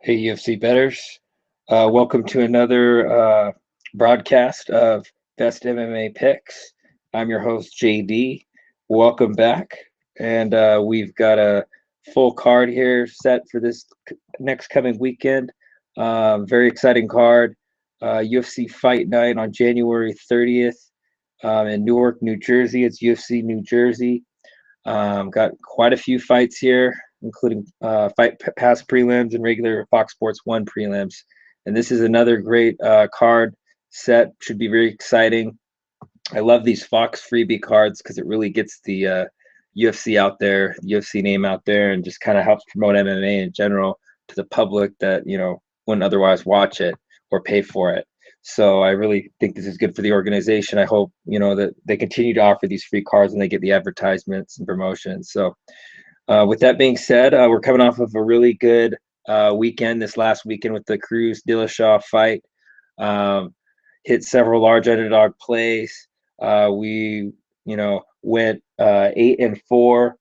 Hey, UFC betters. Welcome to another broadcast of Best MMA Picks. I'm your host, JD. Welcome back. And we've got a full card here set for this next coming weekend. Very exciting card. UFC Fight Night on January 30th in Newark, New Jersey. It's UFC New Jersey. Got quite a few fights here, including Fight Pass prelims and regular Fox Sports 1 prelims. And this is another great card set. Should be very exciting. I love these Fox freebie cards because it really gets the UFC out there, UFC name out there, and just kind of helps promote MMA in general to the public that, wouldn't otherwise watch it or pay for it. So I really think this is good for the organization. I hope, that they continue to offer these free cards and they get the advertisements and promotions. So with that being said, we're coming off of a really good weekend this last weekend with the Cruz Dillashaw fight. Hit several large underdog plays. We, went 8-4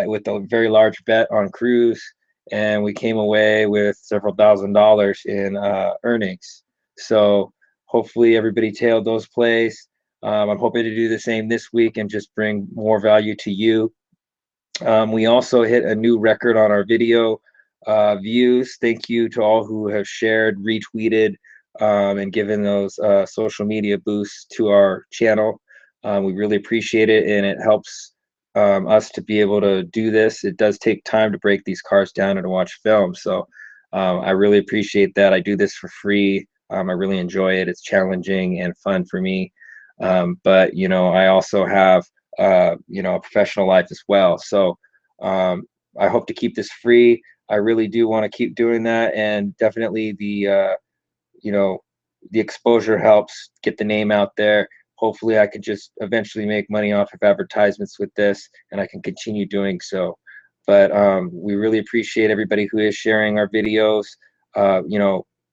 with a very large bet on Cruz, and we came away with several $1,000s in earnings. So hopefully everybody tailed those plays. I'm hoping to do the same this week and just bring more value to you. We also hit a new record on our video views. Thank you to all who have shared, retweeted, and given those social media boosts to our channel. We really appreciate it, and it helps us to be able to do this. It does take time to break these cards down and to watch film. So I really appreciate that. I do this for free. I really enjoy it. It's challenging and fun for me. But, I also have, a professional life as well. So I hope to keep this free. I really do want to keep doing that. And definitely the exposure helps get the name out there. Hopefully I could just eventually make money off of advertisements with this, and I can continue doing so. But we really appreciate everybody who is sharing our videos.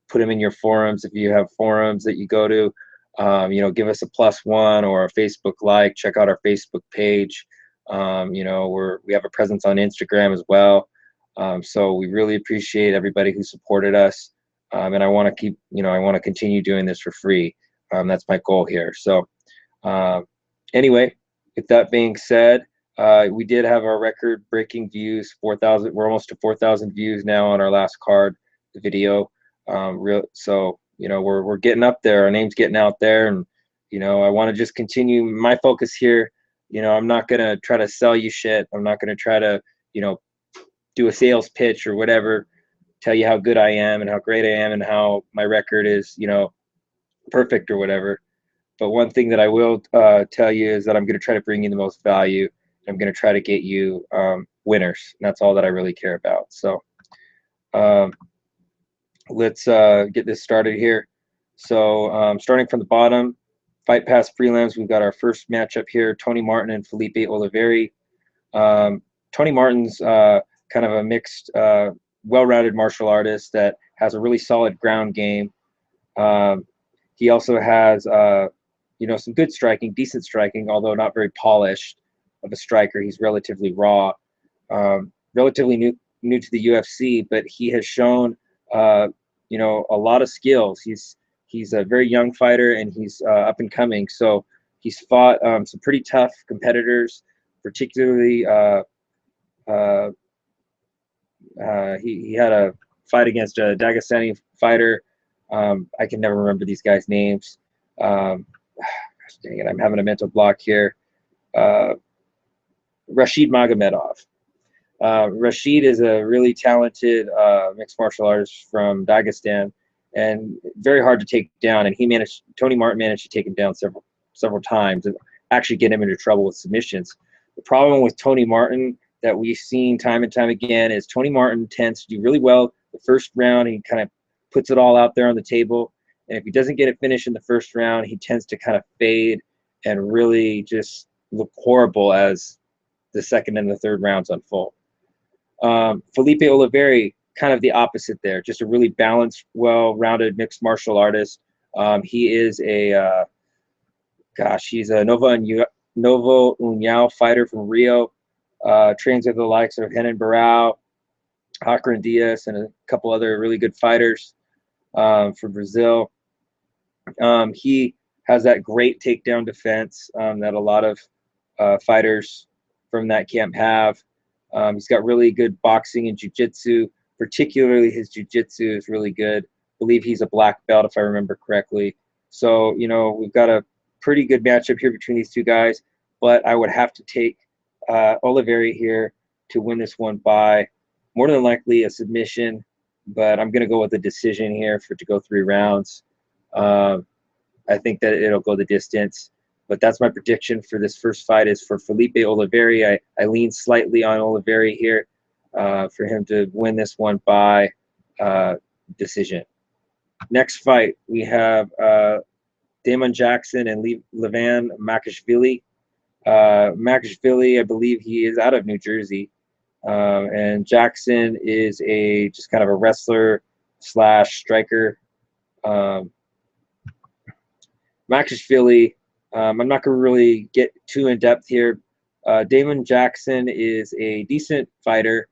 Put them in your forums if you have forums that you go to. Give us a +1 or a Facebook like. Check out our Facebook page. We have a presence on Instagram as well. So we really appreciate everybody who supported us. And I want to continue doing this for free. That's my goal here. So anyway, with that being said, we did have our record-breaking views, 4,000. We're almost to 4,000 views now on our last card, the video. So we're getting up there. Our name's getting out there, and I want to just continue. My focus here, I'm not gonna try to sell you shit. I'm not gonna try to do a sales pitch or whatever, tell you how good I am and how great I am and how my record is perfect or whatever. But one thing that I will tell you is that I'm going to try to bring you the most value. I'm going to try to get you winners. And that's all that I really care about. So let's get this started here. So starting from the bottom, Fight Pass prelims, we've got our first matchup here, Tony Martin and Felipe Oliveri. Tony Martin's kind of a mixed, well-rounded martial artist that has a really solid ground game. He also has, some good striking, decent striking, although not very polished of a striker. He's relatively raw, relatively new to the UFC, but he has shown, a lot of skills. He's a very young fighter, and he's up and coming. So he's fought some pretty tough competitors, particularly he had a fight against a Dagestani fighter. I can never remember these guys' names. Gosh, dang it, I'm having a mental block here. Rashid Magomedov. Rashid is a really talented mixed martial artist from Dagestan, and very hard to take down. And Tony Martin managed to take him down several times and actually get him into trouble with submissions. The problem with Tony Martin that we've seen time and time again is Tony Martin tends to do really well the first round. He kind of puts it all out there on the table. And if he doesn't get it finished in the first round, he tends to kind of fade and really just look horrible as the second and the third rounds unfold. Felipe Oliveri, kind of the opposite there, just a really balanced, well-rounded mixed martial artist. He is he's a Novo União fighter from Rio. Trains with the likes of Renan Barão, Hakran Diaz and a couple other really good fighters from Brazil. He has that great takedown defense that a lot of fighters from that camp have. He's got really good boxing and jiu-jitsu, particularly his jiu-jitsu is really good. I believe he's a black belt, if I remember correctly. So, we've got a pretty good matchup here between these two guys, but I would have to take Oliveri here to win this one by more than likely a submission, but I'm going to go with a decision here for it to go 3 rounds. I think that it'll go the distance, but that's my prediction for this first fight is for Felipe Oliveri. I lean slightly on Oliveri here for him to win this one by decision. Next fight, we have Damon Jackson and Levan Makashvili. Makashvili, I believe he is out of New Jersey. And Jackson is just kind of a wrestler / striker. Makashvili, I'm not going to really get too in depth here. Damon Jackson is a decent fighter.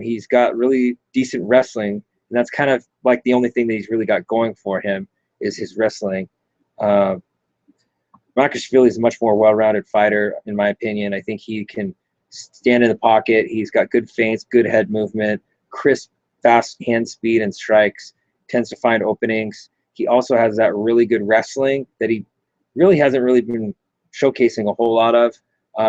He's got really decent wrestling, and that's kind of like the only thing that he's really got going for him is his wrestling. Makashvili is a much more well-rounded fighter, in my opinion. I think he can stand in the pocket. He's got good feints, good head movement, crisp, fast hand speed and strikes, tends to find openings. He also has that really good wrestling that he really hasn't really been showcasing a whole lot of.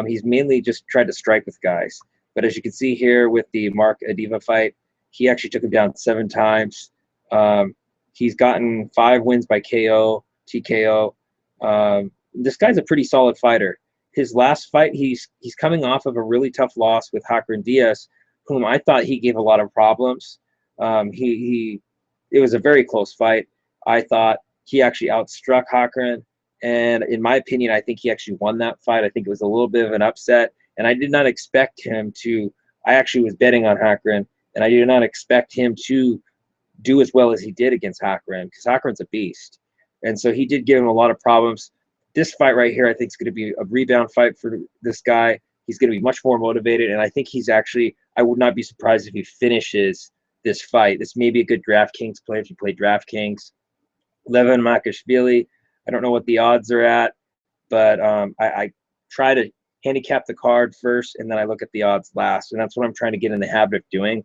He's mainly just tried to strike with guys. But as you can see here with the Mark Adiva fight, he actually took him down 7 times. He's gotten 5 wins by KO, TKO. This guy's a pretty solid fighter. His last fight, he's coming off of a really tough loss with Hakran Diaz, whom I thought he gave a lot of problems. It was a very close fight. I thought he actually outstruck Hakran, and in my opinion, I think he actually won that fight. I think it was a little bit of an upset, and I did not expect him to. I actually was betting on Hakran, and I did not expect him to do as well as he did against Hakran, because Hakran's a beast, and so he did give him a lot of problems. This fight right here, I think, is going to be a rebound fight for this guy. He's going to be much more motivated, and I think he's actually. I would not be surprised if he finishes this fight. This may be a good DraftKings play if you play DraftKings. Levan Makashvili, I don't know what the odds are at, but I try to handicap the card first, and then I look at the odds last, and that's what I'm trying to get in the habit of doing.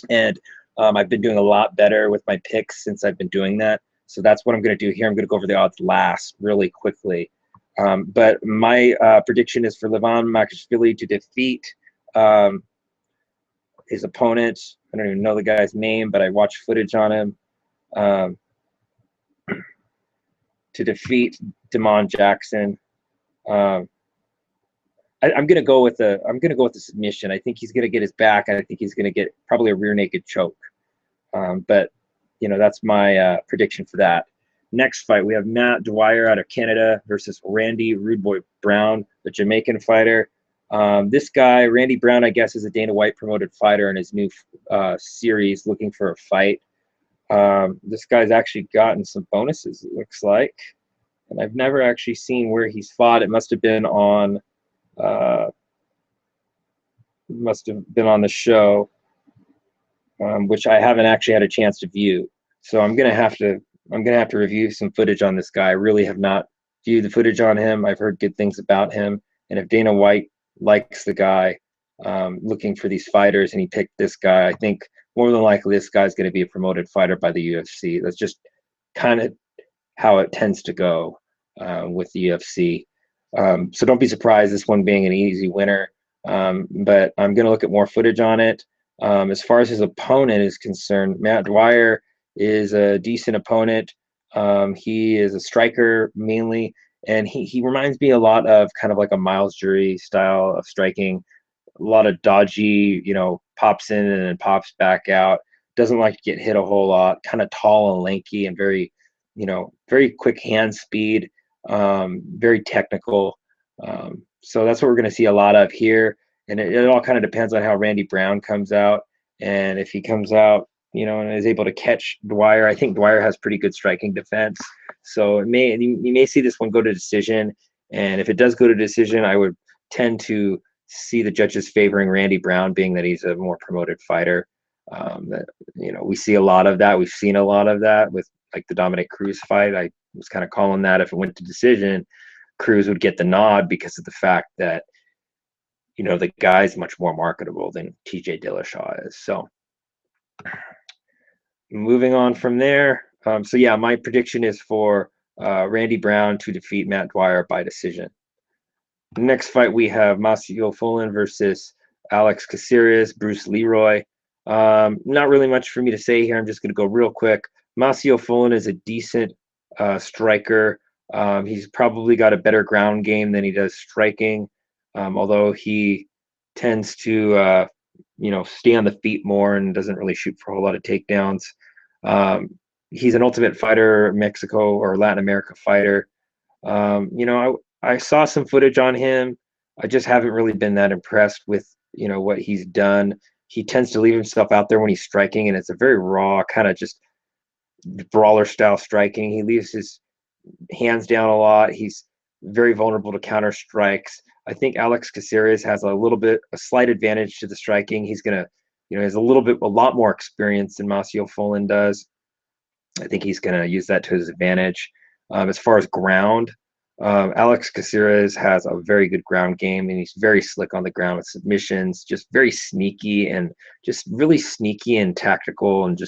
And I've been doing a lot better with my picks since I've been doing that. So that's what I'm going to do here. I'm going to go over the odds last really quickly. But my prediction is for Levan Makashvili to defeat his opponent. I don't even know the guy's name, but I watched footage on him. To defeat Damon Jackson. I'm going to go with the submission. I think he's going to get his back, and I think he's going to get probably a rear naked choke. But that's my prediction for that. Next fight, we have Matt Dwyer out of Canada versus Randy Rude Boy Brown, the Jamaican fighter. This guy, Randy Brown, I guess, is a Dana White promoted fighter in his new series, looking for a fight. This guy's actually gotten some bonuses, it looks like, and I've never actually seen where he's fought. It must have been on the show, which I haven't actually had a chance to view. So I'm gonna have to review some footage on this guy. I really have not viewed the footage on him. I've heard good things about him, and if Dana White likes the guy, looking for these fighters, and he picked this guy, I think more than likely this guy's going to be a promoted fighter by the UFC. That's just kind of how it tends to go with the UFC. So don't be surprised this one being an easy winner. But I'm going to look at more footage on it. As far as his opponent is concerned, Matt Dwyer is a decent opponent. He is a striker mainly, and he reminds me a lot of kind of like a Miles Jury style of striking. A lot of dodgy, pops in and then pops back out. Doesn't like to get hit a whole lot. Kind of tall and lanky and very, very quick hand speed. Very technical. So that's what we're going to see a lot of here. And it all kind of depends on how Randy Brown comes out. And if he comes out, and is able to catch Dwyer, I think Dwyer has pretty good striking defense. So you may see this one go to decision. And if it does go to decision, I would tend to see the judges favoring Randy Brown, being that he's a more promoted fighter. That we see a lot of that. We've seen a lot of that with like the Dominic Cruz fight. I was kind of calling that if it went to decision, Cruz would get the nod because of the fact that the guy's much more marketable than TJ Dillashaw is. So moving on from there. So yeah, my prediction is for Randy Brown to defeat Matt Dwyer by decision. Next fight we have Mauksh Fullen versus Alex Caceres, Bruce Leroy. Not really much for me to say here. I'm just going to go real quick. Mauksh Fullen is a decent striker. He's probably got a better ground game than he does striking, although he tends to stay on the feet more and doesn't really shoot for a whole lot of takedowns. He's an Ultimate Fighter Mexico or Latin America fighter. I saw some footage on him. I just haven't really been that impressed with what he's done. He tends to leave himself out there when he's striking, and it's a very raw kind of just brawler style striking. He leaves his hands down a lot. He's very vulnerable to counter strikes. I think Alex Caceres has a slight advantage to the striking. He's gonna, has a lot more experience than Mauksh Fullen does. I think he's gonna use that to his advantage. As far as ground, Alex Caceres has a very good ground game, and he's very slick on the ground with submissions, just very sneaky and just really sneaky and tactical, and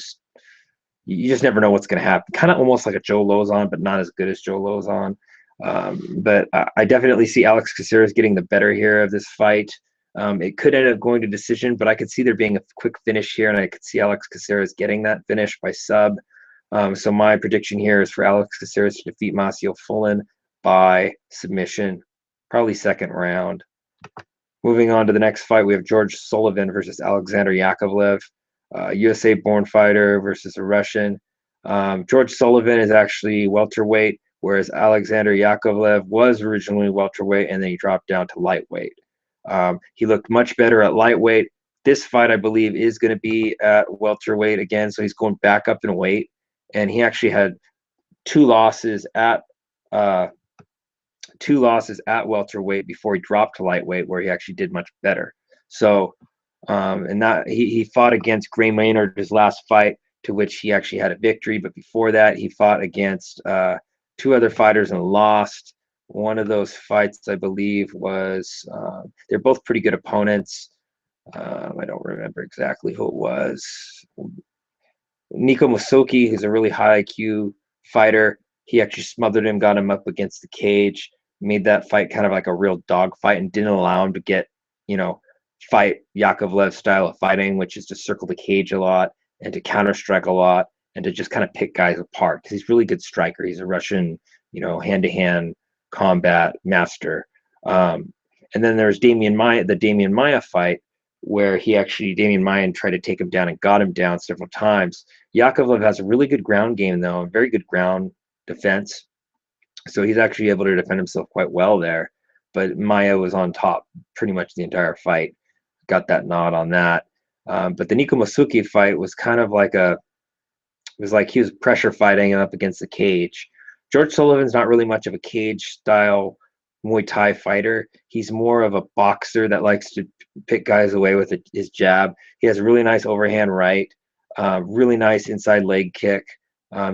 you just never know what's going to happen. Kind of almost like a Joe Lozon, but not as good as Joe Lozon. But I definitely see Alex Caceres getting the better here of this fight. It could end up going to decision, but I could see there being a quick finish here, and I could see Alex Caceres getting that finish by sub. So my prediction here is for Alex Caceres to defeat Mauksh Fullen by submission, probably second round. Moving on to the next fight, we have George Sullivan versus Alexander Yakovlev, USA-born fighter versus a Russian. George Sullivan is actually welterweight, whereas Alexander Yakovlev was originally welterweight, and then he dropped down to lightweight. He looked much better at lightweight. This fight, I believe, is going to be at welterweight again, so he's going back up in weight, and he actually had two losses at welterweight before he dropped to lightweight, where he actually did much better. So, and that he fought against Gray Maynard his last fight, to which he actually had a victory. But before that, he fought against two other fighters and lost. One of those fights, I believe, was they're both pretty good opponents. I don't remember exactly who it was. Nico Musoki, who's a really high IQ fighter, he actually smothered him, got him up against the cage, made that fight kind of like a real dog fight, and didn't allow him to get, fight Yakovlev's style of fighting, which is to circle the cage a lot and to counter strike a lot and to just kind of pick guys apart. Because he's a really good striker. He's a Russian, hand-to-hand combat master. And then there's the Damian Maia fight, where Damian Maia tried to take him down and got him down several times. Yakovlev has a really good ground game, though, and very good ground defense. So he's actually able to defend himself quite well there. But Maia was on top pretty much the entire fight. Got that nod on that. But the Nico Musoki fight was kind of like it was like he was pressure fighting up against the cage. George Sullivan's not really much of a cage style Muay Thai fighter. He's more of a boxer that likes to pick guys away with his jab. He has a really nice overhand right, really nice inside leg kick.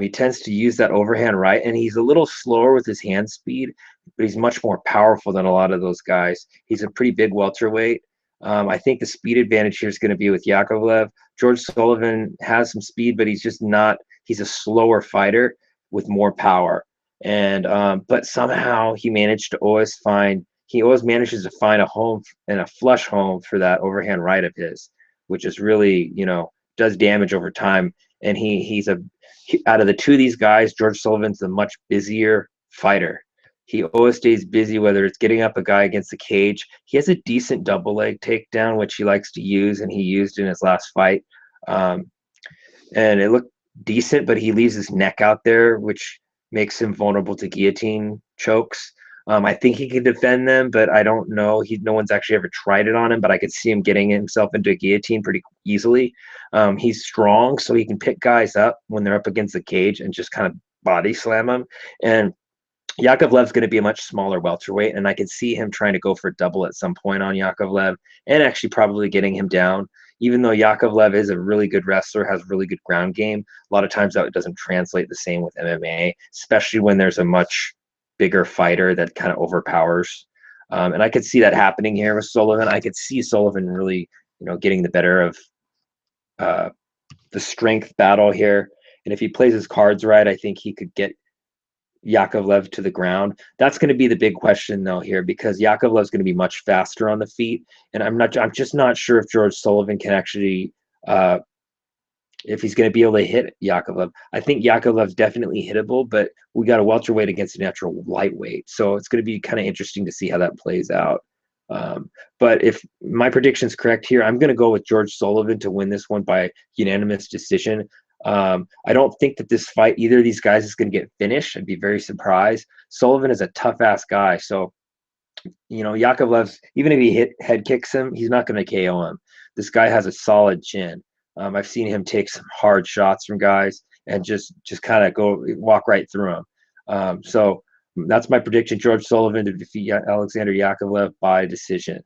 He tends to use that overhand right, and he's a little slower with his hand speed, but he's much more powerful than a lot of those guys. He's a pretty big welterweight. I think the speed advantage here is going to be with Yakovlev. George Sullivan has some speed, but he's a slower fighter with more power. And but somehow he always manages to find a home and a flush home for that overhand right of his, which is really, does damage over time. And out of the two of these guys, George Sullivan's the much busier fighter. He always stays busy, whether it's getting up a guy against the cage. He has a decent double leg takedown, which he likes to use, and he used in his last fight. And it looked decent, but he leaves his neck out there, which makes him vulnerable to guillotine chokes. I think he can defend them, but I don't know. No one's actually ever tried it on him, but I could see him getting himself into a guillotine pretty easily. He's strong, so he can pick guys up when they're up against the cage and just kind of body slam them. And Yakovlev's going to be a much smaller welterweight, and I could see him trying to go for a double at some point on Yakovlev and actually probably getting him down. even though Yakovlev is a really good wrestler, has really good ground game, a lot of times that doesn't translate the same with MMA, especially when there's a much bigger fighter that kind of overpowers. And I could see that happening here with Sullivan. I could see Sullivan really, getting the better of the strength battle here. And if he plays his cards right, I think he could get Yakovlev to the ground. That's going to be the big question though here, because Yakovlev's going to be much faster on the feet, and I'm just not sure if George Sullivan can actually if he's going to be able to hit Yakovlev. I think Yakovlev's definitely hittable, but we got a welterweight against a natural lightweight, so it's going to be kind of interesting to see how that plays out. But if my prediction's correct here, I'm going to go with George Sullivan to win this one by unanimous decision. I don't think that this fight, either of these guys is going to get finished. I'd be very surprised. Sullivan is a tough ass guy. So, Yakovlev's, even if he head kicks him, he's not going to KO him. This guy has a solid chin. I've seen him take some hard shots from guys and just kind of walk right through them. So that's my prediction. George Sullivan to defeat Alexander Yakovlev by decision.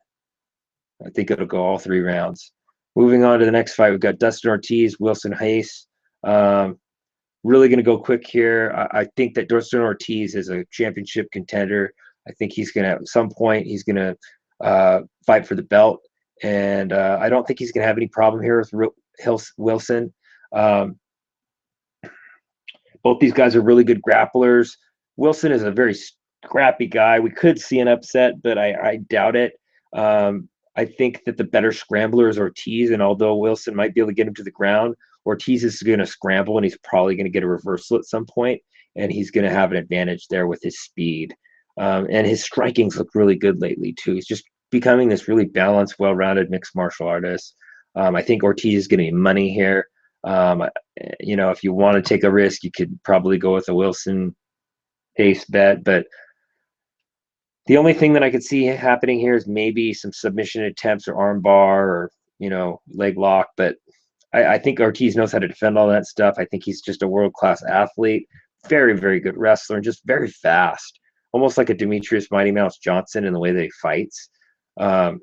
I think it'll go all 3 rounds. Moving on to the next fight, we've got Dustin Ortiz, Wilson Hayes. Really going to go quick here. I think that Dustin Ortiz is a championship contender. I think he's going to, at some point, he's going to fight for the belt. And I don't think he's going to have any problem here with Wilson. Both these guys are really good grapplers. Wilson is a very scrappy guy. We could see an upset, but I doubt it. I think that the better scrambler is Ortiz, and although Wilson might be able to get him to the ground, Ortiz is going to scramble, and he's probably going to get a reversal at some point, and he's going to have an advantage there with his speed. And his striking's looked really good lately, too. He's just becoming this really balanced, well-rounded mixed martial artist. I think Ortiz is getting money here. If you want to take a risk, you could probably go with a Wilson Hayes bet, but the only thing that I could see happening here is maybe some submission attempts or arm bar or, leg lock. But I think Ortiz knows how to defend all that stuff. I think he's just a world-class athlete, very, very good wrestler, and just very fast, almost like a Demetrius Mighty Mouse Johnson in the way that he fights. I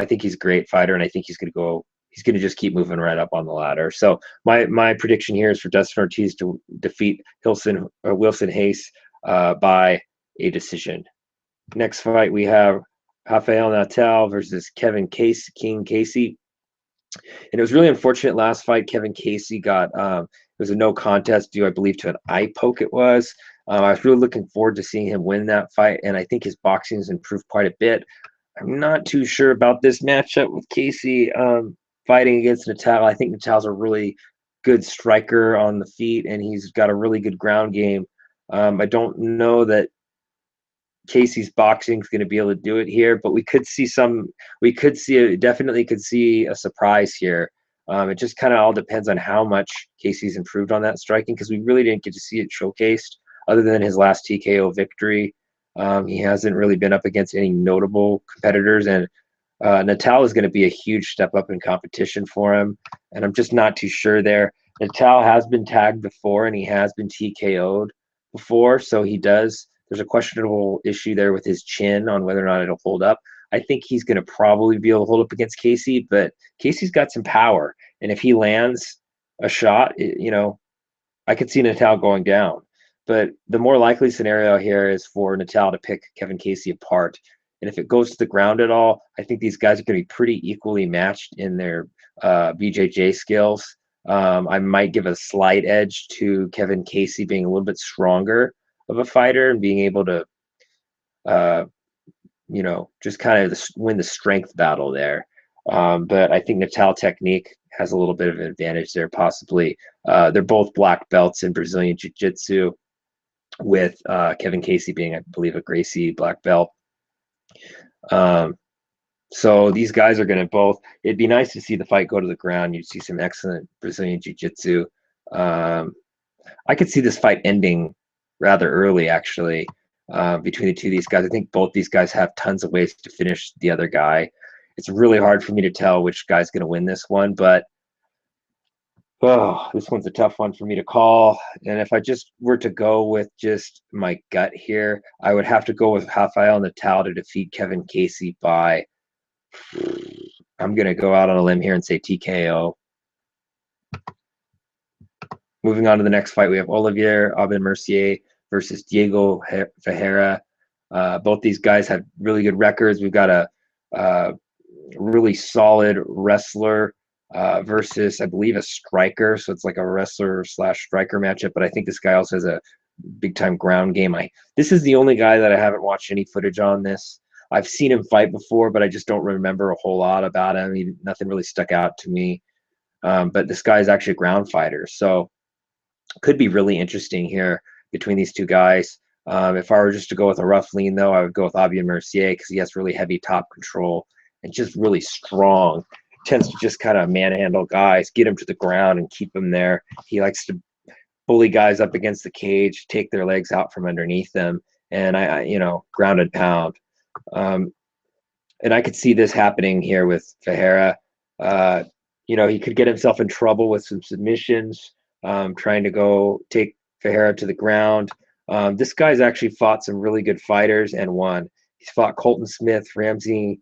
think he's a great fighter, and I think he's going to just keep moving right up on the ladder. So my prediction here is for Dustin Ortiz to defeat Wilson Hayes by a decision. Next fight, we have Rafael Natal versus Kevin King Casey. And it was really unfortunate last fight. Kevin Casey got it was a no contest due, I believe, to an eye poke it was. I was really looking forward to seeing him win that fight, and I think his boxing has improved quite a bit. I'm not too sure about this matchup with Casey fighting against Natal. I think Natal's a really good striker on the feet, and he's got a really good ground game. I don't know that Casey's boxing is going to be able to do it here, but definitely could see a surprise here. It just kind of all depends on how much Casey's improved on that striking, because we really didn't get to see it showcased other than his last TKO victory. He hasn't really been up against any notable competitors, and Natal is going to be a huge step up in competition for him, and I'm just not too sure there. Natal has been tagged before, and he has been TKO'd before, so there's a questionable issue there with his chin on whether or not it'll hold up. I think he's going to probably be able to hold up against Casey, but Casey's got some power, and if he lands a shot, I could see Natal going down. But the more likely scenario here is for Natal to pick Kevin Casey apart. And if it goes to the ground at all, I think these guys are going to be pretty equally matched in their BJJ skills. I might give a slight edge to Kevin Casey being a little bit stronger of a fighter and being able to, just kind of win the strength battle there. But I think Natal technique has a little bit of an advantage there, possibly. They're both black belts in Brazilian Jiu-Jitsu, with Kevin Casey being, I believe, a Gracie black belt. So these guys are going to both – it'd be nice to see the fight go to the ground. You'd see some excellent Brazilian Jiu-Jitsu. I could see this fight ending rather early, actually, between the two of these guys. I think both these guys have tons of ways to finish the other guy. It's really hard for me to tell which guy's going to win this one, but this one's a tough one for me to call. And if I just were to go with just my gut here, I would have to go with Rafael Natal to defeat Kevin Casey by I'm going to go out on a limb here and say TKO. Moving on to the next fight, we have Oliveri Mercier versus Diego Ferreira. Both these guys have really good records. We've got a really solid wrestler versus, I believe, a striker. So it's like a wrestler slash striker matchup. But I think this guy also has a big time ground game. This is the only guy that I haven't watched any footage on this. I've seen him fight before, but I just don't remember a whole lot about him. Nothing really stuck out to me. But this guy is actually a ground fighter. So could be really interesting here between these two guys. If I were just to go with a rough lean, though, I would go with Mercier because he has really heavy top control and just really strong. Tends to just kind of manhandle guys, get them to the ground and keep them there. He likes to bully guys up against the cage, take their legs out from underneath them, and ground and pound. And I could see this happening here with Ferreira. He could get himself in trouble with some submissions, trying to go take Ferreira to the ground. This guy's actually fought some really good fighters and won. He's fought Colton Smith, Ramsey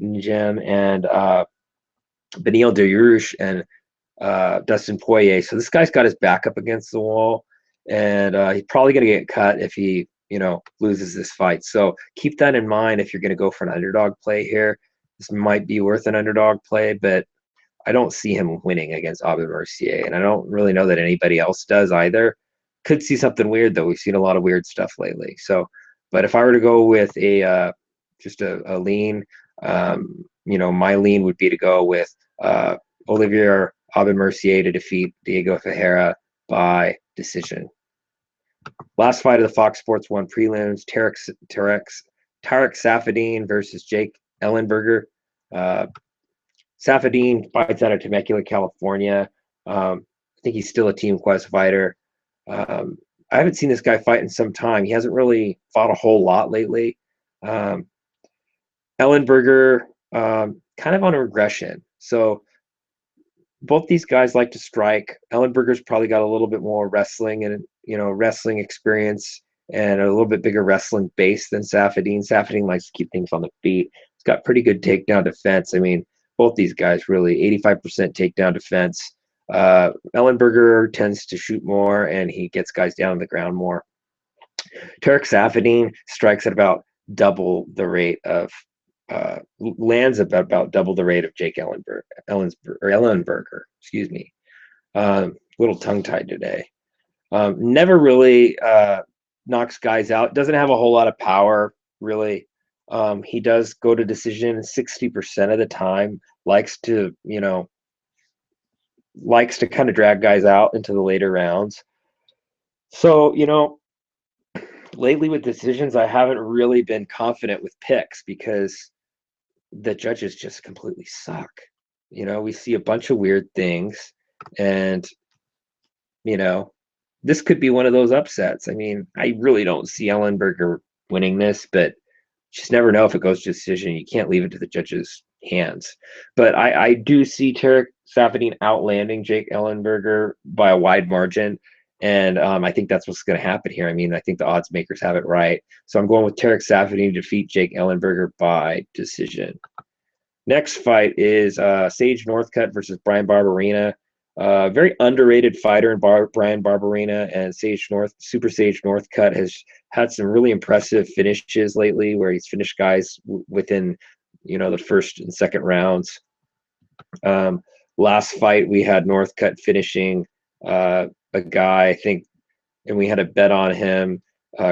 Njem, and Beneil Dariush and Dustin Poirier. So this guy's got his back up against the wall, and he's probably going to get cut if he loses this fight. So keep that in mind if you're going to go for an underdog play here. This might be worth an underdog play, but I don't see him winning against Mercier, and I don't really know that anybody else does either. Could see something weird, though. We've seen a lot of weird stuff lately. So, but if I were to go with just a lean, my lean would be to go with Oliveri Mercier to defeat Diego Ferreira by decision. Last fight of the Fox Sports 1 prelims, Tarek Saffiedine versus Jake Ellenberger. Saffiedine fights out of Temecula, California. I think he's still a Team Quest fighter. I haven't seen this guy fight in some time. He hasn't really fought a whole lot lately. Ellenberger, kind of on a regression. So both these guys like to strike. Ellenberger's probably got a little bit more wrestling and wrestling experience and a little bit bigger wrestling base than Saffiedine. Saffiedine likes to keep things on the feet. He's got pretty good takedown defense. I mean, both these guys really 85% takedown defense. Ellenberger tends to shoot more and he gets guys down on the ground more. Tarek Saffiedine strikes at about double the rate of lands about double the rate of Jake Ellenberger. Excuse me. Little tongue-tied today. Never really knocks guys out. Doesn't have a whole lot of power, really. He does go to decision 60% of the time. Likes to kind of drag guys out into the later rounds. So, lately with decisions, I haven't really been confident with picks because the judges just completely suck. We see a bunch of weird things, and this could be one of those upsets. I mean, I really don't see Ellenberger winning this, but just never know if it goes to decision. You can't leave it to the judges' hands. But I do see Tarek Saffiedine outlanding Jake Ellenberger by a wide margin. And I think that's what's going to happen here. I mean, I think the odds makers have it right. So I'm going with Tarek Saffiedine to defeat Jake Ellenberger by decision. Next fight is Sage Northcutt versus Brian Barberena. Very underrated fighter in Brian Barberena, and Super Sage Northcutt has had some really impressive finishes lately where he's finished guys within, the first and second rounds. Last fight we had Northcutt finishing a guy, I think, and we had a bet on him,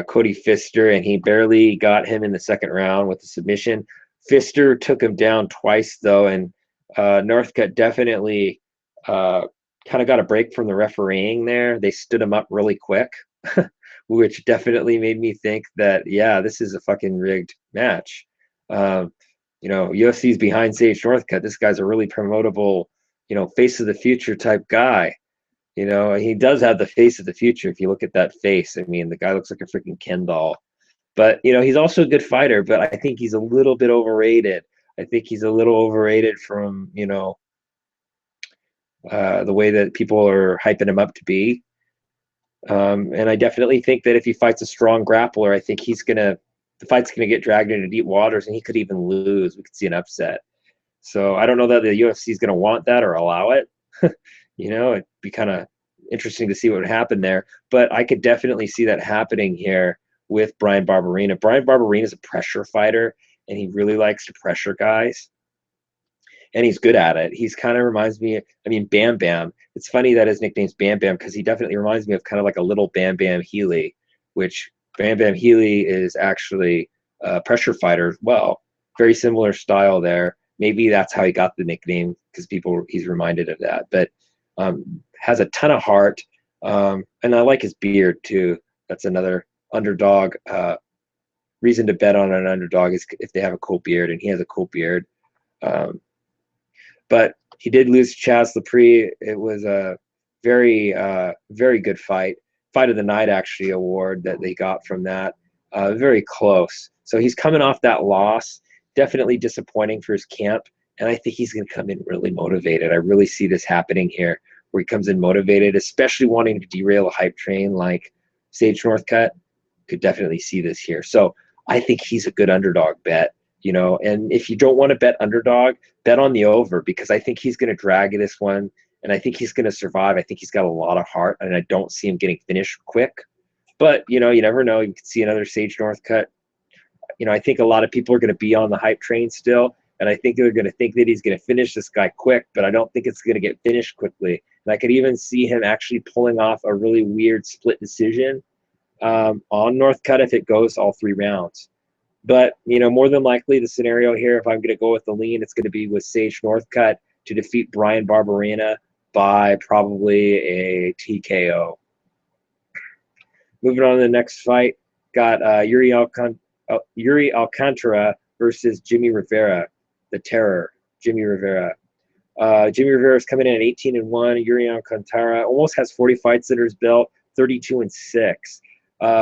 Cody Pfister, and he barely got him in the second round with the submission. Pfister took him down twice, though, and Northcutt definitely kind of got a break from the refereeing there. They stood him up really quick, which definitely made me think that, yeah, this is a fucking rigged match. UFC's behind Sage Northcutt. This guy's a really promotable, face of the future type guy. He does have the face of the future. If you look at that face, I mean, the guy looks like a freaking Ken doll. But, he's also a good fighter, but I think he's a little bit overrated. I think he's a little overrated from, the way that people are hyping him up to be. And I definitely think that if he fights a strong grappler, I think the fight's going to get dragged into deep waters and he could even lose. We could see an upset. So I don't know that the UFC is going to want that or allow it. It'd be kind of interesting to see what would happen there. But I could definitely see that happening here with Bryan Barberena. Bryan Barberena is a pressure fighter, and he really likes to pressure guys. And he's good at it. He's kind of reminds me, Bam Bam. It's funny that his nickname's Bam Bam because he definitely reminds me of kind of like a little Bam Bam Healy, which Bam Bam Healy is actually a pressure fighter as well. Very similar style there. Maybe that's how he got the nickname because he's reminded of that. But has a ton of heart, and I like his beard too. That's another underdog reason to bet on an underdog is if they have a cool beard, and he has a cool beard. But he did lose to Chaz Lepre. It was a very, very good fight. Fight of the night, actually, award that they got from that. Very close. So he's coming off that loss. Definitely disappointing for his camp. And I think he's going to come in really motivated. I really see this happening here, where he comes in motivated, especially wanting to derail a hype train like Sage Northcutt. Could definitely see this here. So I think he's a good underdog bet. And if you don't want to bet underdog, bet on the over, because I think he's going to drag this one, and I think he's going to survive. I think he's got a lot of heart, and I don't see him getting finished quick. But, you never know. You could see another Sage Northcutt. I think a lot of people are going to be on the hype train still, and I think they're going to think that he's going to finish this guy quick, but I don't think it's going to get finished quickly. And I could even see him actually pulling off a really weird split decision on Northcutt if it goes all 3 rounds. But, more than likely the scenario here, if I'm going to go with the lean, it's going to be with Sage Northcutt to defeat Bryan Barberena by probably a TKO. Moving on to the next fight, got Yuri Alcantara versus Jimmy Rivera, the Terror, Jimmy Rivera. Jimmy Rivera is coming in at 18-1. Yuri Alcantara almost has 40 fights under his belt, 32-6.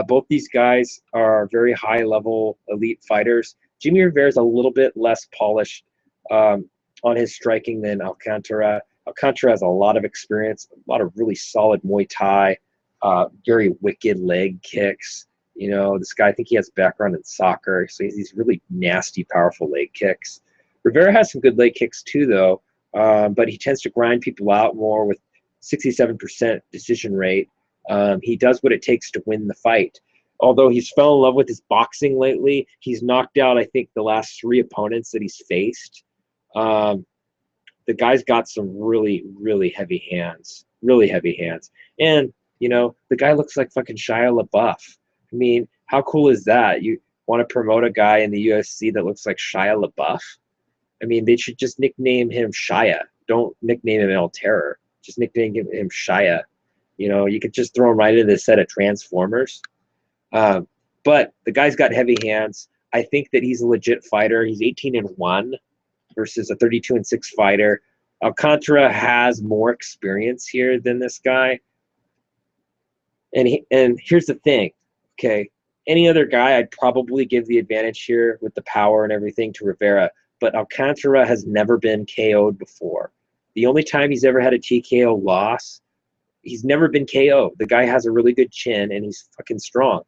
Both these guys are very high-level elite fighters. Jimmy Rivera is a little bit less polished on his striking than Alcantara. Alcantara has a lot of experience, a lot of really solid Muay Thai, very wicked leg kicks. This guy, I think he has background in soccer, so he has these really nasty, powerful leg kicks. Rivera has some good leg kicks too, though, but he tends to grind people out more with 67% decision rate. He does what it takes to win the fight. Although he's fell in love with his boxing lately, he's knocked out, I think, the last 3 opponents that he's faced. The guy's got some really, really heavy hands. Really heavy hands. And, the guy looks like fucking Shia LaBeouf. I mean, how cool is that? You want to promote a guy in the UFC that looks like Shia LaBeouf? I mean, they should just nickname him Shia. Don't nickname him El Terror. Just nickname him Shia. You could just throw him right into this set of Transformers. But the guy's got heavy hands. I think that he's a legit fighter. He's 18-1 versus a 32-6 fighter. Alcantara has more experience here than this guy. And here's the thing, okay? Any other guy, I'd probably give the advantage here with the power and everything to Rivera. But Alcantara has never been KO'd before. The only time he's ever had a TKO loss, he's never been KO'd. The guy has a really good chin, and he's fucking strong.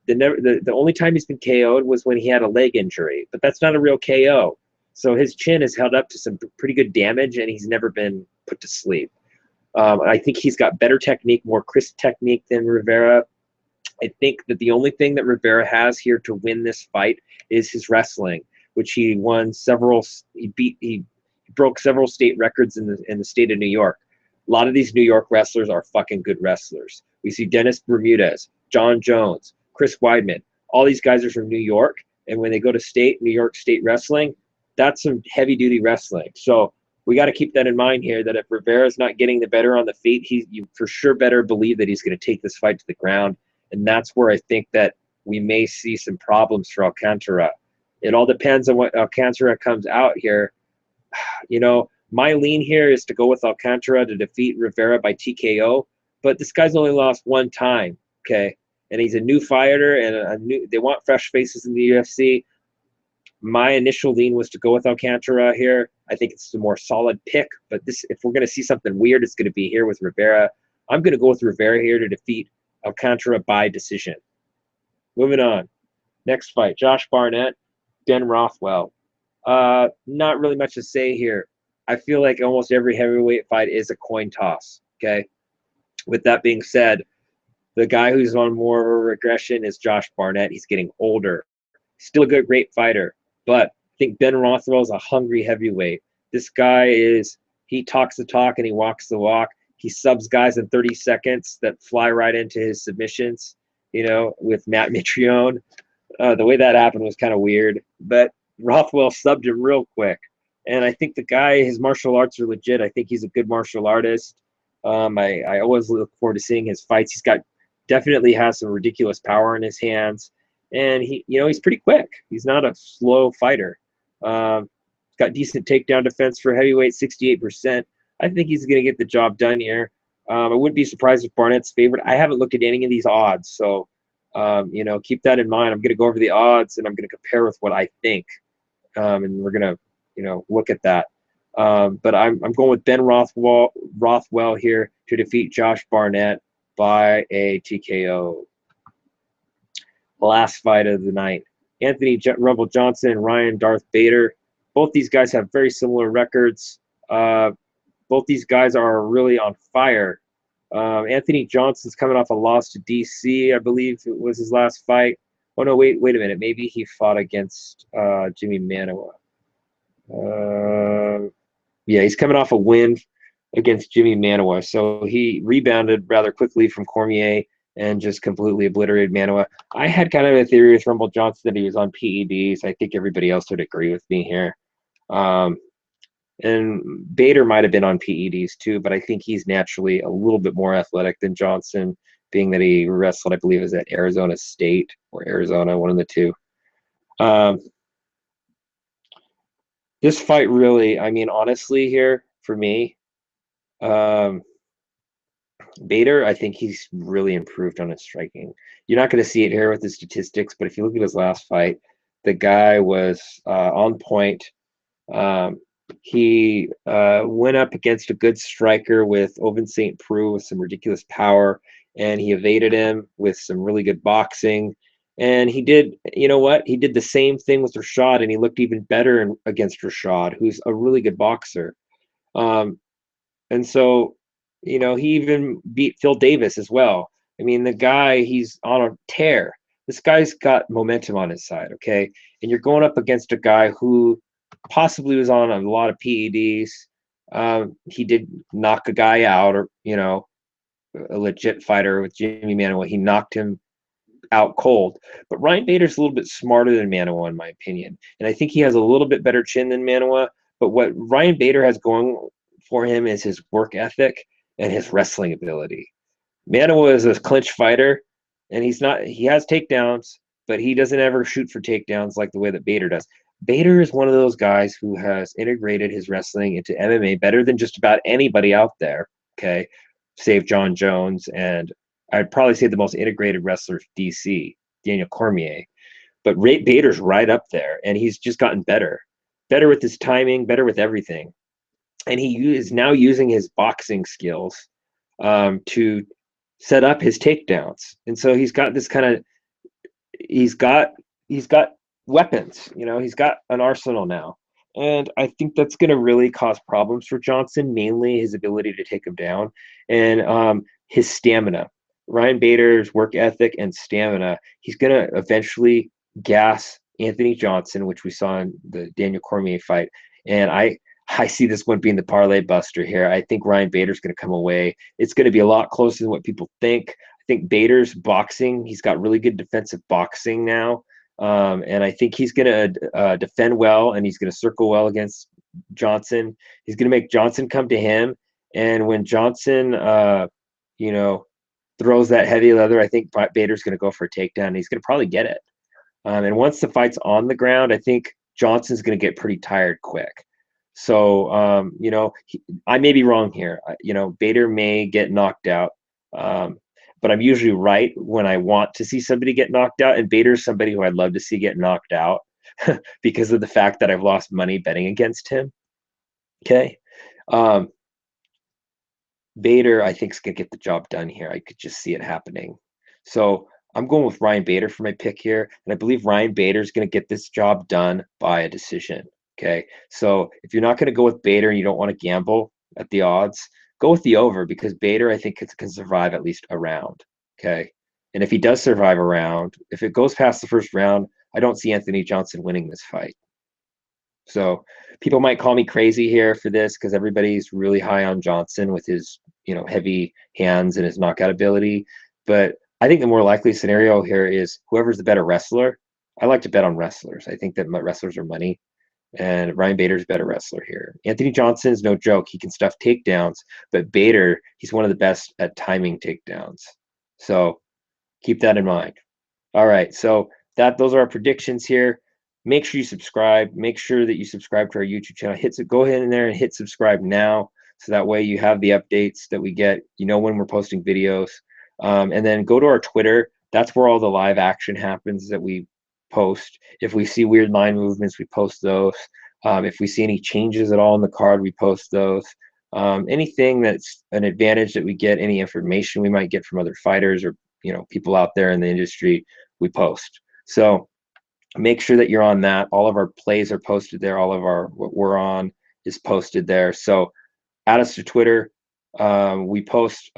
The only time he's been KO'd was when he had a leg injury, but that's not a real KO. So his chin has held up to some pretty good damage, and he's never been put to sleep. I think he's got better technique, more crisp technique than Rivera. I think that the only thing that Rivera has here to win this fight is his wrestling, which he won several. He broke several state records in the state of New York. A lot of these New York wrestlers are fucking good wrestlers. We see Dennis Bermudez, John Jones, Chris Weidman. All these guys are from New York, and when they go to New York State wrestling, that's some heavy-duty wrestling. So we got to keep that in mind here, that if Rivera's not getting the better on the feet, you for sure better believe that he's going to take this fight to the ground, and that's where I think that we may see some problems for Alcantara. It all depends on what Alcantara comes out here. My lean here is to go with Alcantara to defeat Rivera by TKO, but this guy's only lost 1 time, okay? And he's a new fighter, and they want fresh faces in the UFC. My initial lean was to go with Alcantara here. I think it's a more solid pick, but if we're going to see something weird, it's going to be here with Rivera. I'm going to go with Rivera here to defeat Alcantara by decision. Moving on. Next fight, Josh Barnett, Ben Rothwell. Not really much to say here. I feel like almost every heavyweight fight is a coin toss. Okay. With that being said, the guy who's on more of a regression is Josh Barnett. He's getting older. Still a good, great fighter, but I think Ben Rothwell is a hungry heavyweight. This guy he talks the talk and he walks the walk. He subs guys in 30 seconds that fly right into his submissions, with Matt Mitrione. The way that happened was kind of weird, but Rothwell subbed him real quick. And I think the guy, his martial arts are legit. I think he's a good martial artist. I always look forward to seeing his fights. Definitely has some ridiculous power in his hands. And he's pretty quick. He's not a slow fighter. Got decent takedown defense for heavyweight, 68%. I think he's going to get the job done here. I wouldn't be surprised if Barnett's favored. I haven't looked at any of these odds, so keep that in mind. I'm going to go over the odds and I'm going to compare with what I think, and we're going to look at that. But I'm going with Ben Rothwell here to defeat Josh Barnett by a TKO. Last fight of the night: Anthony Rumble Johnson and Ryan Darth Bader. Both these guys have very similar records. Both these guys are really on fire. Anthony Johnson's coming off a loss to DC, I believe it was his last fight. Oh no, wait a minute. Maybe he fought against Jimmy Manuwa. Yeah, he's coming off a win against Jimmy Manuwa. So he rebounded rather quickly from Cormier and just completely obliterated Manuwa. I had kind of a theory with Rumble Johnson that he was on PEDs. I think everybody else would agree with me here. And Bader might have been on PEDs too, but I think he's naturally a little bit more athletic than Johnson, being that he wrestled, I believe, is at Arizona State or Arizona, one of the two. This fight really, honestly here, for me, Bader, I think he's really improved on his striking. You're not going to see it here with the statistics, but if you look at his last fight, the guy was on point. He went up against a good striker with Oven St. Preux with some ridiculous power, and he evaded him with some really good boxing. And he did, he did the same thing with Rashad, and he looked even better against Rashad, who's a really good boxer. And so, he even beat Phil Davis as well. The guy, he's on a tear. This guy's got momentum on his side, okay? And you're going up against a guy who possibly was on a lot of PEDs. He did knock a guy out, or, a legit fighter with Jimmy Manuwa. He knocked him out cold. But Ryan Bader's a little bit smarter than Manuwa, in my opinion. And I think he has a little bit better chin than Manuwa. But what Ryan Bader has going for him is his work ethic and his wrestling ability. Manuwa is a clinch fighter, and he has takedowns, but he doesn't ever shoot for takedowns like the way that Bader does. Bader is one of those guys who has integrated his wrestling into MMA better than just about anybody out there, okay, save John Jones, and I'd probably say the most integrated wrestler is DC, Daniel Cormier. But Bader's right up there, and he's just gotten better with his timing, better with everything. And he is now using his boxing skills to set up his takedowns. And so he's got this kind of he's got weapons, he's got an arsenal now. And I think that's going to really cause problems for Johnson, mainly his ability to take him down and his stamina. Ryan Bader's work ethic and stamina, he's going to eventually gas Anthony Johnson, which we saw in the Daniel Cormier fight. And I see this one being the parlay buster here. I think Ryan Bader's going to come away. It's going to be a lot closer than what people think. I think Bader's boxing, he's got really good defensive boxing now. And I think he's going to defend well, and he's going to circle well against Johnson. He's going to make Johnson come to him. And when Johnson, throws that heavy leather, I think Bader's going to go for a takedown, and he's going to probably get it. And once the fight's on the ground, I think Johnson's going to get pretty tired quick. So, I may be wrong here. Bader may get knocked out. But I'm usually right when I want to see somebody get knocked out. And Bader's somebody who I'd love to see get knocked out because of the fact that I've lost money betting against him. Okay. Bader, I think, is going to get the job done here. I could just see it happening. So I'm going with Ryan Bader for my pick here. And I believe Ryan Bader is going to get this job done by a decision. Okay, so if you're not going to go with Bader and you don't want to gamble at the odds, go with the over, because Bader, I think, can survive at least a round. Okay, and if he does survive a round, if it goes past the first round, I don't see Anthony Johnson winning this fight. So people might call me crazy here for this because everybody's really high on Johnson with his, heavy hands and his knockout ability. But I think the more likely scenario here is whoever's the better wrestler. I like to bet on wrestlers. I think that wrestlers are money, and Ryan Bader's a better wrestler here. Anthony Johnson's no joke. He can stuff takedowns, but Bader, he's one of the best at timing takedowns. So keep that in mind. All right, so those are our predictions here. Make sure you subscribe. Make sure that you subscribe to our YouTube channel. Go ahead in there and hit subscribe now, so that way you have the updates that we get. You know when we're posting videos, and then go to our Twitter. That's where all the live action happens that we post. If we see weird line movements, we post those. If we see any changes at all in the card, we post those. Anything that's an advantage that we get, any information we might get from other fighters or people out there in the industry, we post. So make sure that you're on that. All of our plays are posted there. All of what we're on is posted there. So add us to Twitter. We post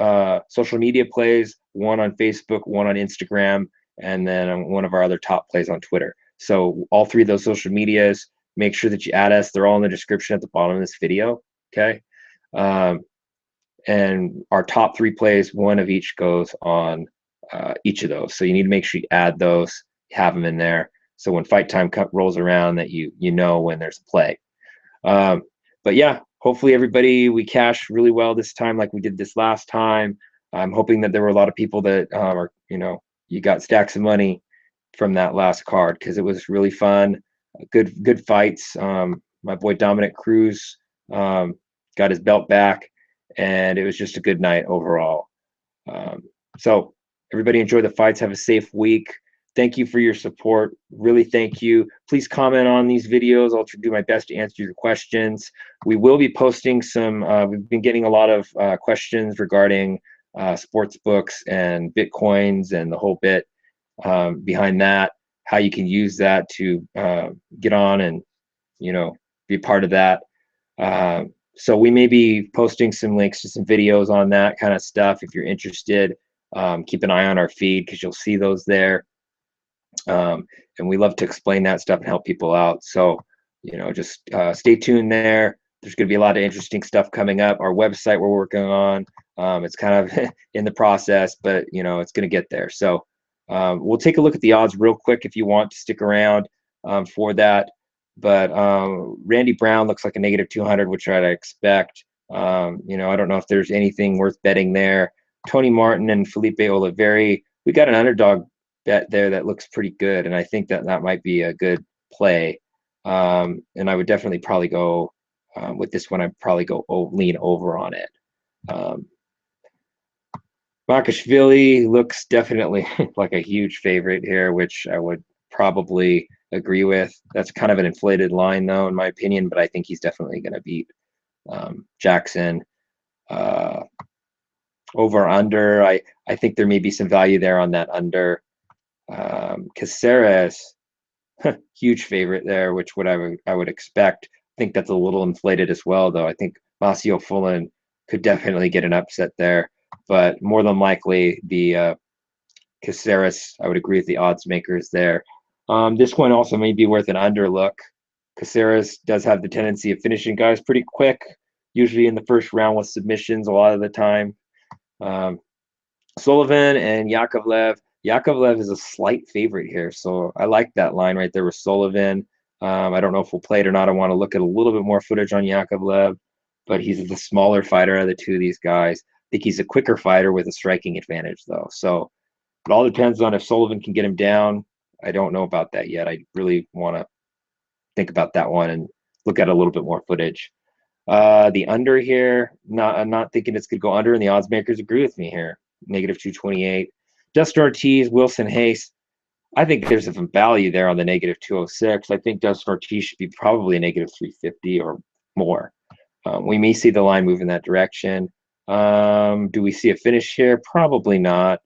social media plays, one on Facebook, one on Instagram, and then one of our other top plays on Twitter. So all three of those social medias, make sure that you add us. They're all in the description at the bottom of this video. Okay. And our top three plays, one of each goes on each of those. So you need to make sure you add those, have them in there. So when fight time rolls around, that you know when there's a play. But yeah, hopefully we cash really well this time, like we did this last time. I'm hoping that there were a lot of people that you got stacks of money from that last card, because it was really fun. Good fights. My boy Dominic Cruz got his belt back, and it was just a good night overall. So everybody enjoy the fights. Have a safe week. Thank you for your support. Really, thank you. Please comment on these videos. I'll do my best to answer your questions. We will be posting some, we've been getting a lot of questions regarding sports books and Bitcoins and the whole bit behind that, how you can use that to get on and, be part of that. So we may be posting some links to some videos on that kind of stuff. If you're interested, keep an eye on our feed, because you'll see those there. And we love to explain that stuff and help people out. So, just stay tuned there. There's going to be a lot of interesting stuff coming up. Our website we're working on, it's kind of in the process, but it's going to get there. So we'll take a look at the odds real quick if you want to stick around for that. But Randy Brown looks like a -200, which I'd expect. I don't know if there's anything worth betting there. Tony Martin and Felipe Oliveri, we got an underdog bet there that looks pretty good, and I think that might be a good play. And I would definitely probably go with this one. I'd probably go lean over on it. Makashvili looks definitely like a huge favorite here, which I would probably agree with. That's kind of an inflated line, though, in my opinion, but I think he's definitely going to beat Jackson. Over under, I think there may be some value there on that under. Caceres, huge favorite there, which I would expect. I think that's a little inflated as well, though. I think Masio Fullen could definitely get an upset there, but more than likely the Caceres, I would agree with the odds makers there. This one also may be worth an underlook. Caceres does have the tendency of finishing guys pretty quick, usually in the first round with submissions a lot of the time. Sullivan and Yakovlev. Yakovlev is a slight favorite here, so I like that line right there with Sullivan. I don't know if we'll play it or not. I want to look at a little bit more footage on Yakovlev, but he's the smaller fighter out of the two of these guys. I think he's a quicker fighter with a striking advantage, though. So it all depends on if Sullivan can get him down. I don't know about that yet. I really want to think about that one and look at a little bit more footage. The under here, I'm not thinking it's going to go under, and the odds makers agree with me here. -228. Dustin Ortiz, Wilson Hayes. I think there's some value there on the -206. I think Dustin Ortiz should be probably a -350 or more. We may see the line move in that direction. Do we see a finish here? Probably not.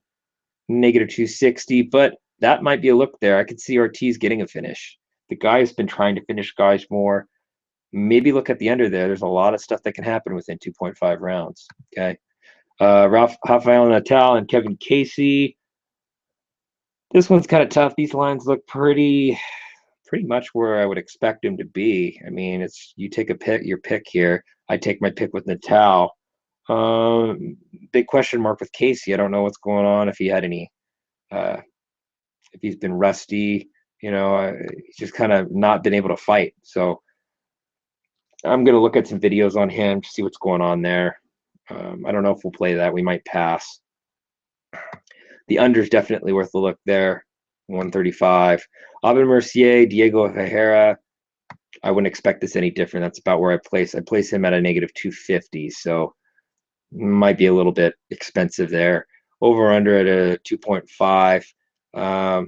-260, but that might be a look there. I could see Ortiz getting a finish. The guy has been trying to finish guys more. maybe look at the under there. There's a lot of stuff that can happen within 2.5 rounds. Okay. Rafael Natal and Kevin Casey. This one's kind of tough. These lines look pretty much where I would expect him to be. I mean, it's you take your pick here. I take my pick with Natal. Big question mark with Casey. I don't know what's going on. If he had any, if he's been rusty, he's just kind of not been able to fight. So I'm gonna look at some videos on him to see what's going on there. I don't know if we'll play that. We might pass. The under is definitely worth a look there. 135. Abin Mercier, Diego Ferreira. I wouldn't expect this any different. That's about where I place him at a negative 250. So might be a little bit expensive there. Over under at a 2.5. I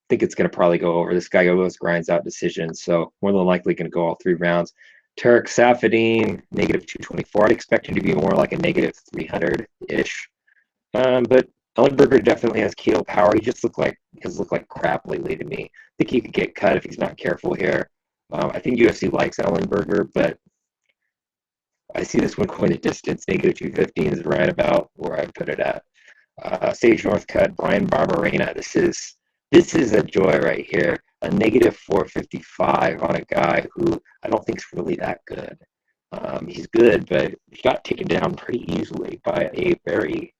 think it's going to probably go over. This guy always grinds out decisions, so more than likely going to go all 3 rounds. Turk Saffiedine, negative 224. I'd expect him to be more like a negative 300-ish. But Ellenberger definitely has KO power. He just has looked like crap lately to me. I think he could get cut if he's not careful here. I think UFC likes Ellenberger, but I see this one going the distance. Negative 215 is right about where I put it at. Sage Northcutt, Brian Barberena. This is a joy right here. A negative 455 on a guy who I don't think is really that good. He's good, but he got taken down pretty easily by a very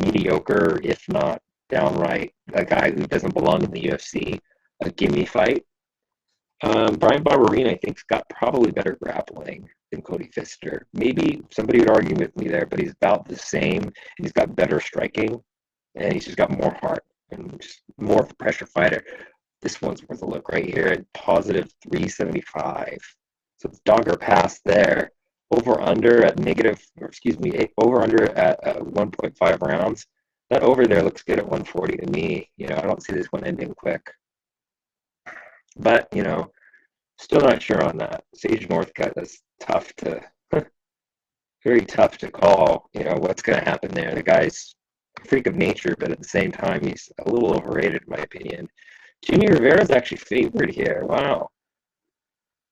mediocre, if not downright, a guy who doesn't belong in the UFC, a gimme fight. Brian Barberena, I think, has got probably better grappling than Cody Pfister. Maybe somebody would argue with me there, but he's about the same. And he's got better striking, and he's just got more heart and just more of a pressure fighter. This one's worth a look right here at positive 375. So it's dogger pass there. Over under at over under at 1.5 rounds. That over there looks good at 140 to me. I don't see this one ending quick. But, still not sure on that. Sage Northcutt, that's very tough to call, what's going to happen there. The guy's a freak of nature, but at the same time, he's a little overrated, in my opinion. Jimmy Rivera's actually favored here. Wow.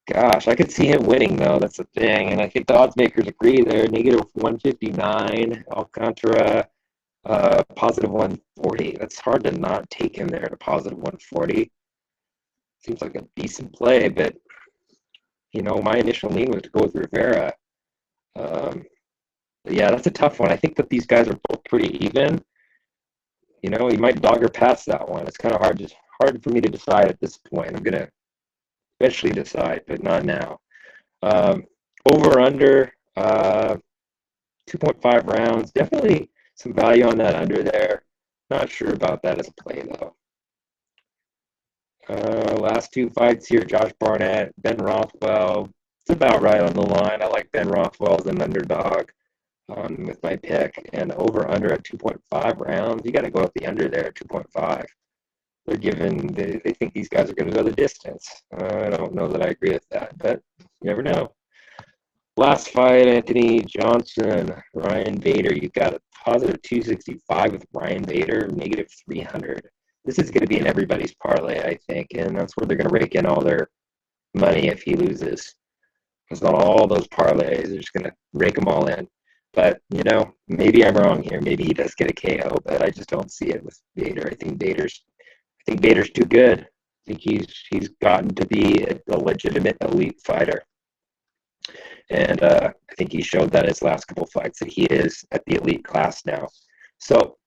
Gosh, I could see him winning, though. That's the thing. And I think the odds makers agree there. Negative 159. Alcantara, positive 140. That's hard to not take him there to positive 140. Seems like a decent play, but, my initial lean was to go with Rivera. But yeah, that's a tough one. I think that these guys are both pretty even. He might dogger past that one. It's kind of hard for me to decide at this point. I'm going to eventually decide, but not now. Over under 2.5 rounds. Definitely some value on that under there. Not sure about that as a play, though. Last 2 fights here, Josh Barnett, Ben Rothwell. It's about right on the line. I like Ben Rothwell as an underdog with my pick. And over under at 2.5 rounds. You got to go with the under there at 2.5. They think these guys are going to go the distance. I don't know that I agree with that, but you never know. Last fight, Anthony Johnson, Ryan Bader. You've got a positive 265 with Ryan Bader, negative 300. This is going to be in everybody's parlay, I think, and that's where they're going to rake in all their money if he loses. Because not all those parlays are just going to rake them all in. But, maybe I'm wrong here. Maybe he does get a KO, but I just don't see it with Bader. I think Bader's too good. I think he's gotten to be a legitimate elite fighter. And I think he showed that his last couple fights that he is at the elite class now. So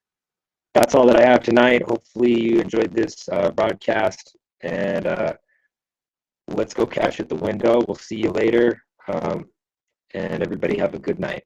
that's all that I have tonight. Hopefully you enjoyed this broadcast. And let's go cash at the window. We'll see you later. And everybody have a good night.